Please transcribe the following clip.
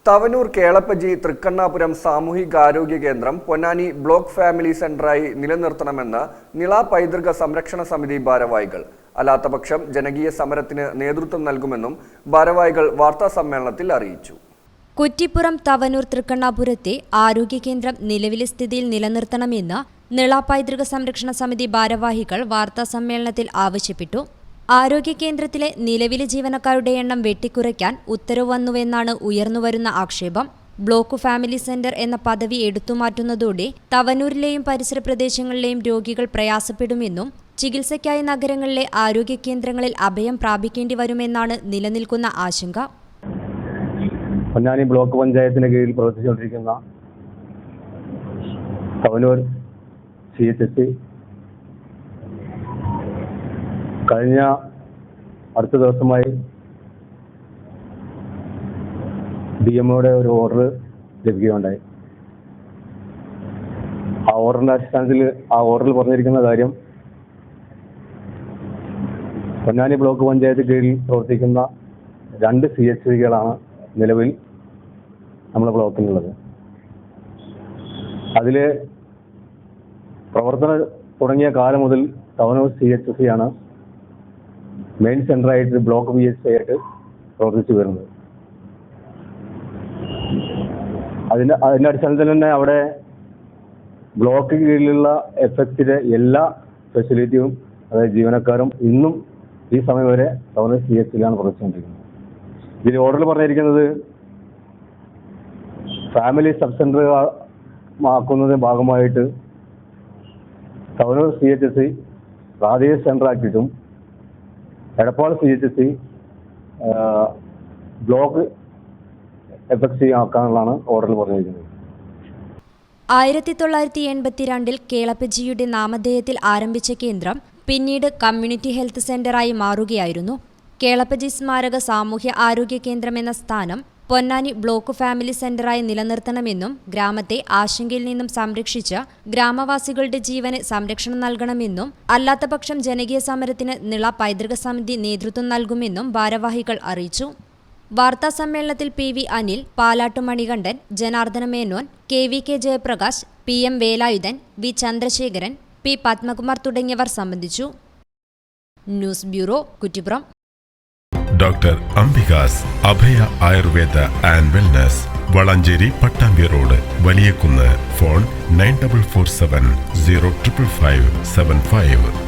തവനൂർ കേളപ്പജി തൃക്കണ്ണാപുരം സാമൂഹികാരോഗ്യ കേന്ദ്രം Ponnani block family സെന്ററായി നിലനിർത്തണമെന്ന് Nila പൈതൃക സംരക്ഷണ സമിതി ഭാരവാഹികൾ. അല്ലാത്തപക്ഷം ജനകീയ സമരത്തിന് നേതൃത്വം നൽകുമെന്നും ഭാരവാഹികൾ വാർത്താസമ്മേളനത്തിൽ അറിയിച്ചു. കുറ്റിപ്പുറം തവനൂർ തൃക്കണ്ണാപുരത്തെ ആരോഗ്യ കേന്ദ്രം നിലവിലെ സ്ഥിതിയിൽ നിലനിർത്തണമെന്ന് നിള പൈതൃക സംരക്ഷണ സമിതി ഭാരവാഹികൾ വാർത്താസമ്മേളനത്തിൽ ആവശ്യപ്പെട്ടു. ആരോഗ്യ കേന്ദ്രത്തിലെ നിലവിലെ ജീവനക്കാരുടെ എണ്ണം വെട്ടിക്കുറയ്ക്കാൻ ഉത്തരവ് വന്നുവെന്നാണ് ഉയർന്നുവരുന്ന ആക്ഷേപം. ബ്ലോക്ക് ഫാമിലി സെന്റർ എന്ന പദവി എടുത്തുമാറ്റുന്നതോടെ തവനൂരിലെയും പരിസര പ്രദേശങ്ങളിലെയും രോഗികൾ പ്രയാസപ്പെടുമെന്നും ചികിത്സയ്ക്കായി നഗരങ്ങളിലെ ആരോഗ്യ കേന്ദ്രങ്ങളിൽ അഭയം പ്രാപിക്കേണ്ടി വരുമെന്നാണ് നിലനിൽക്കുന്ന ആശങ്ക. പൊന്നാനി ബ്ലോക്ക് പഞ്ചായത്തിന് കീഴിൽ പ്രവർത്തിച്ചുകൊണ്ടിരിക്കുന്ന തവനൂർ CHC കഴിഞ്ഞ അടുത്ത ദിവസമായി DMOയുടെ ഒരു ഓർഡർ ലഭിക്കുകയുണ്ടായി. ആ ഓർഡറിന്റെ അടിസ്ഥാനത്തിൽ ഓർഡറിൽ പറഞ്ഞിരിക്കുന്ന കാര്യം, പൊന്നാനി ബ്ലോക്ക് പഞ്ചായത്ത് കീഴിൽ പ്രവർത്തിക്കുന്ന 2 CHCകളാണ് നിലവിൽ നമ്മുടെ ബ്ലോക്കിലുള്ളത്. അതിൽ പ്രവർത്തനം തുടങ്ങിയ കാലം മുതൽ തവനൂർ CHC ആണ് മെയിൻ സെന്ററായിട്ട് ബ്ലോക്ക് PHC ആയിട്ട് പ്രവർത്തിച്ചു വരുന്നത്. അതിന്റെ അടിസ്ഥാനത്തിൽ തന്നെ അവിടെ ബ്ലോക്ക് കീഴിലുള്ള എഫക്റ്റിലെ എല്ലാ ഫെസിലിറ്റിയും, അതായത് ജീവനക്കാരും ഇന്നും ഈ സമയം വരെ തവനൂർ CHCയിലാണ് പ്രവർത്തിച്ചുകൊണ്ടിരിക്കുന്നത്. ഇതിൽ ഓർഡറിൽ പറഞ്ഞിരിക്കുന്നത് ഫാമിലി സബ് സെന്റർ ആക്കുന്നതിന്റെ ഭാഗമായിട്ട് തവനൂർ CHC പ്രാദേശിക സെന്റർ ആക്കിയിട്ടും എടപ്പാൾ CHC ബ്ലോക്ക് FXC ആക്കാനുള്ളതാണ് ഓർഡറിൽ പറഞ്ഞിരിക്കുന്നത്. 1982 കേളപ്പജിയുടെ നാമധേയത്തിൽ ആരംഭിച്ച കേന്ദ്രം പിന്നീട് കമ്മ്യൂണിറ്റി ഹെൽത്ത് സെന്ററായി മാറുകയായിരുന്നു. കേളപ്പജി സ്മാരക സാമൂഹ്യ ആരോഗ്യ കേന്ദ്രം എന്ന സ്ഥാനം പൊന്നാനി ബ്ലോക്ക് ഫാമിലി സെന്ററായി നിലനിർത്തണമെന്നും ഗ്രാമത്തെ ആശങ്കയിൽ നിന്നും സംരക്ഷിച്ച് ഗ്രാമവാസികളുടെ ജീവന് സംരക്ഷണം നൽകണമെന്നും അല്ലാത്തപക്ഷം ജനകീയ സമരത്തിന് നിള പൈതൃക സമിതി നേതൃത്വം നൽകുമെന്നും ഭാരവാഹികൾ അറിയിച്ചു. വാർത്താസമ്മേളനത്തിൽ PV Anil, Palat Manikandan, Janardhana Menon, KVK Jayaprakash, PM Velayudhan, V Chandrasekharan, P Padmakumar തുടങ്ങിയവർ സംബന്ധിച്ചു. News bureau, Kuttippuram. Doctor Ambika's Abhaya Ayurveda and wellness, Valanchery Pattambi road, Valiyakunnu. Phone 9447 0555575.